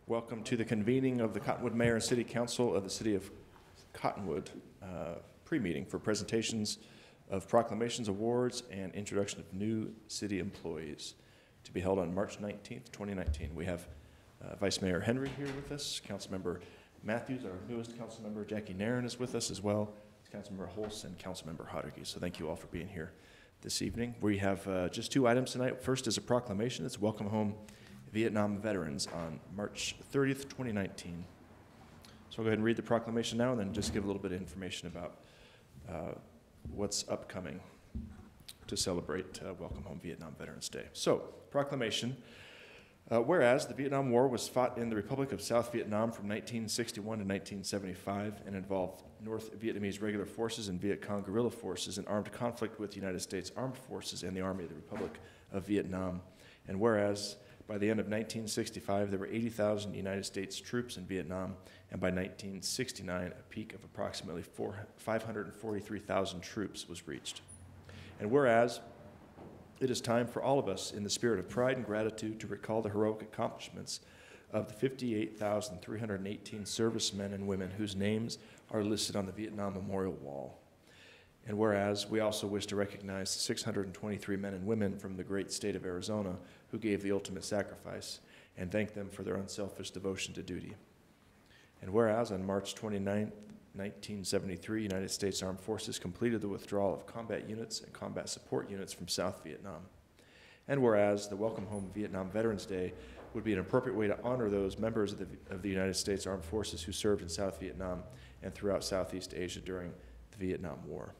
Welcome to the convening of the Cottonwood Mayor and City Council of the City of Cottonwood pre-meeting for presentations of proclamations, awards, and introduction of new city employees to be held on March 19th, 2019. We have Vice Mayor Henry here with us, Councilmember Matthews, our newest council member, Jackie Nairn is with us as well, Councilmember Holst and Councilmember Hoddergy. So thank you all for being here this evening. We have just two items tonight. First is a proclamation. It's Welcome Home Vietnam Veterans on March 30th, 2019. So I'll go ahead and read the proclamation now and then just give a little bit of information about what's upcoming to celebrate Welcome Home Vietnam Veterans Day. So, proclamation. Whereas the Vietnam War was fought in the Republic of South Vietnam from 1961 to 1975 and involved North Vietnamese regular forces and Viet Cong guerrilla forces in armed conflict with the United States Armed Forces and the Army of the Republic of Vietnam. And whereas by the end of 1965, there were 80,000 United States troops in Vietnam, and by 1969, a peak of approximately 543,000 troops was reached. And whereas it is time for all of us, in the spirit of pride and gratitude, to recall the heroic accomplishments of the 58,318 servicemen and women whose names are listed on the Vietnam Memorial Wall. And whereas we also wish to recognize the 623 men and women from the great state of Arizona who gave the ultimate sacrifice and thank them for their unselfish devotion to duty. And whereas on March 29, 1973, United States Armed Forces completed the withdrawal of combat units and combat support units from South Vietnam. And whereas the Welcome Home Vietnam Veterans Day would be an appropriate way to honor those members of the United States Armed Forces who served in South Vietnam and throughout Southeast Asia during the Vietnam War.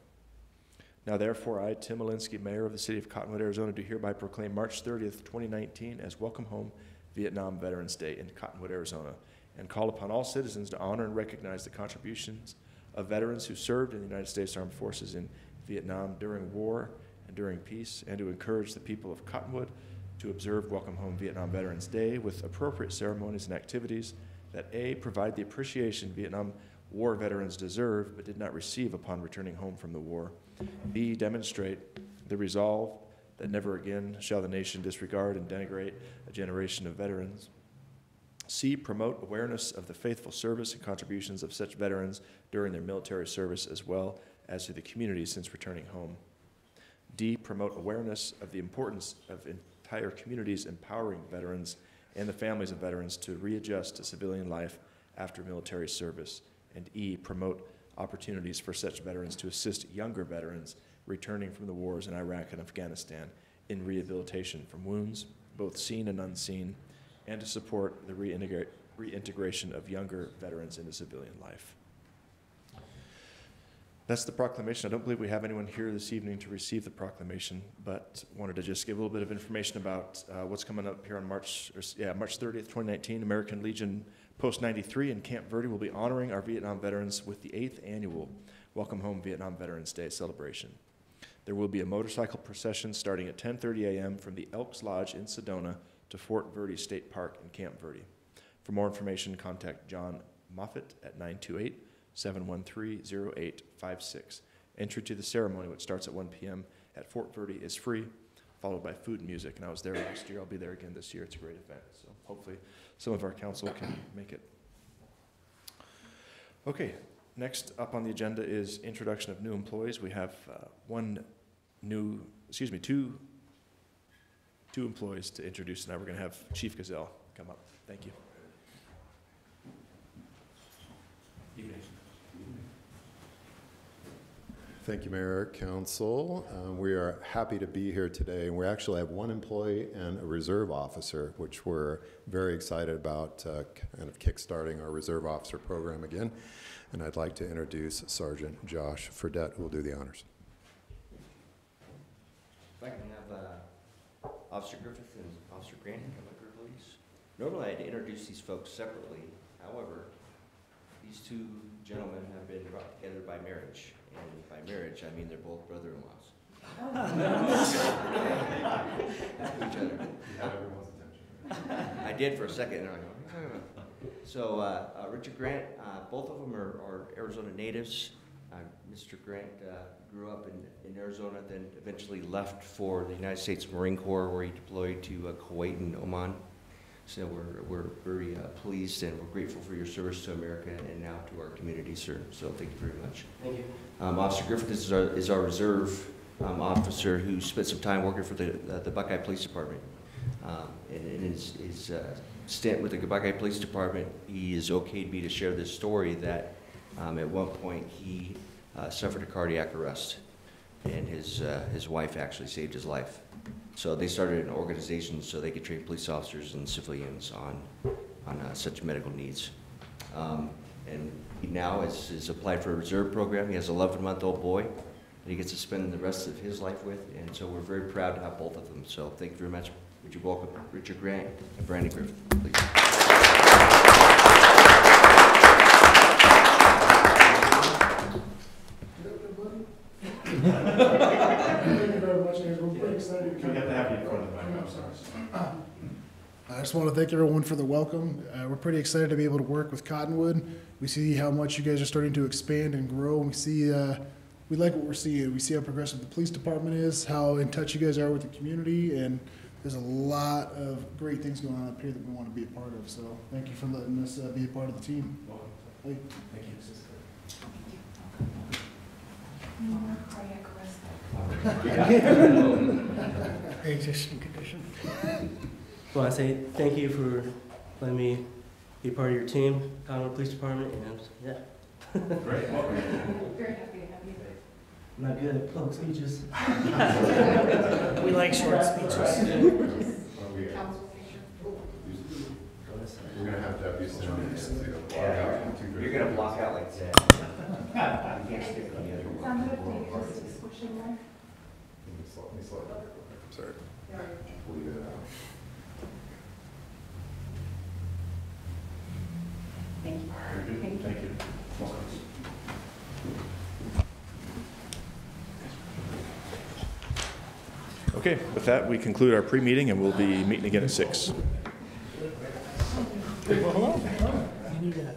Now therefore, I, Tim Alinsky, Mayor of the City of Cottonwood, Arizona, do hereby proclaim March 30th, 2019 as Welcome Home Vietnam Veterans Day in Cottonwood, Arizona, and call upon all citizens to honor and recognize the contributions of veterans who served in the United States Armed Forces in Vietnam during war and during peace, and to encourage the people of Cottonwood to observe Welcome Home Vietnam Veterans Day with appropriate ceremonies and activities that A, provide the appreciation Vietnam War veterans deserve but did not receive upon returning home from the war, B, demonstrate the resolve that never again shall the nation disregard and denigrate a generation of veterans, C, promote awareness of the faithful service and contributions of such veterans during their military service as well as to the community since returning home, D, promote awareness of the importance of entire communities empowering veterans and the families of veterans to readjust to civilian life after military service, and E, promote opportunities for such veterans to assist younger veterans returning from the wars in Iraq and Afghanistan in rehabilitation from wounds, both seen and unseen, and to support the reintegration of younger veterans into civilian life. That's the proclamation. I don't believe we have anyone here this evening to receive the proclamation, but wanted to just give a little bit of information about what's coming up here on March 30th, 2019. American Legion Post 93 in Camp Verde will be honoring our Vietnam veterans with the 8th annual Welcome Home Vietnam Veterans Day celebration. There will be a motorcycle procession starting at 10:30 a.m. from the Elks Lodge in Sedona to Fort Verde State Park in Camp Verde. For more information, contact John Moffitt at 928-713-0856. Entry to the ceremony, which starts at 1 p.m. at Fort Verde, is free, followed by food and music. And I was there last year. I'll be there again this year. It's a great event. So hopefully some of our council can make it. Okay, next up on the agenda is introduction of new employees. We have two employees to introduce. Now we're going to have Chief Gazelle come up. Thank you. Thank you, Mayor, Council. We are happy to be here today, and we actually have one employee and a reserve officer, which we're very excited about, kind of kickstarting our reserve officer program again. And I'd like to introduce Sergeant Josh Fredette, who will do the honors. If I can have Officer Griffith and Officer Grant come up here, please. Normally I'd introduce these folks separately. However, these two gentlemen have been brought together by marriage. And by marriage, I mean they're both brother-in-laws. Each other. You had everyone's attention. I did for a second. So Richard Grant, both of them are Arizona natives. Mr. Grant grew up in Arizona, then eventually left for the United States Marine Corps, where he deployed to Kuwait and Oman. So we're very pleased and we're grateful for your service to America and now to our community, sir. So thank you very much. Thank you. Officer Griffith is our reserve officer who spent some time working for the Buckeye Police Department. And in his stint with the Buckeye Police Department, he has okayed me to share this story that at one point he suffered a cardiac arrest, and his wife actually saved his life. So they started an organization so they could train police officers and civilians on such medical needs. And he now is applied for a reserve program. He has an 11-month-old boy that he gets to spend the rest of his life with, and so we're very proud to have both of them. So thank you very much. Would you welcome Richard Grant and Brandon Griffith, please? Thank you very much, guys. We're pretty excited to come. We have to have you in front of the mic, I'm sorry. I just want to thank everyone for the welcome. We're pretty excited to be able to work with Cottonwood. We see how much you guys are starting to expand and grow. We see, we like what we're seeing. We see how progressive the police department is, how in touch you guys are with the community, and there's a lot of great things going on up here that we want to be a part of. So thank you for letting us be a part of the team. Thank you. Pre-existing condition. Well, I say thank you for letting me be part of your team, Cottonwood Police Department, and yeah. Great. Welcome. Very happy to have you. I'm not good at public speeches. We like short speeches. Council picture. We're gonna have to have you stand and so you don't block out too You're great. gonna block out like that. You can't stick on the other one. Sound good? Maybe just a squishing one. Let me slow it down real quick. I'm sorry. Bleed it out. Thank you. Very good. Thank you. Welcome. Okay, with that, we conclude our pre-meeting, and we'll be meeting again at 6. You need that.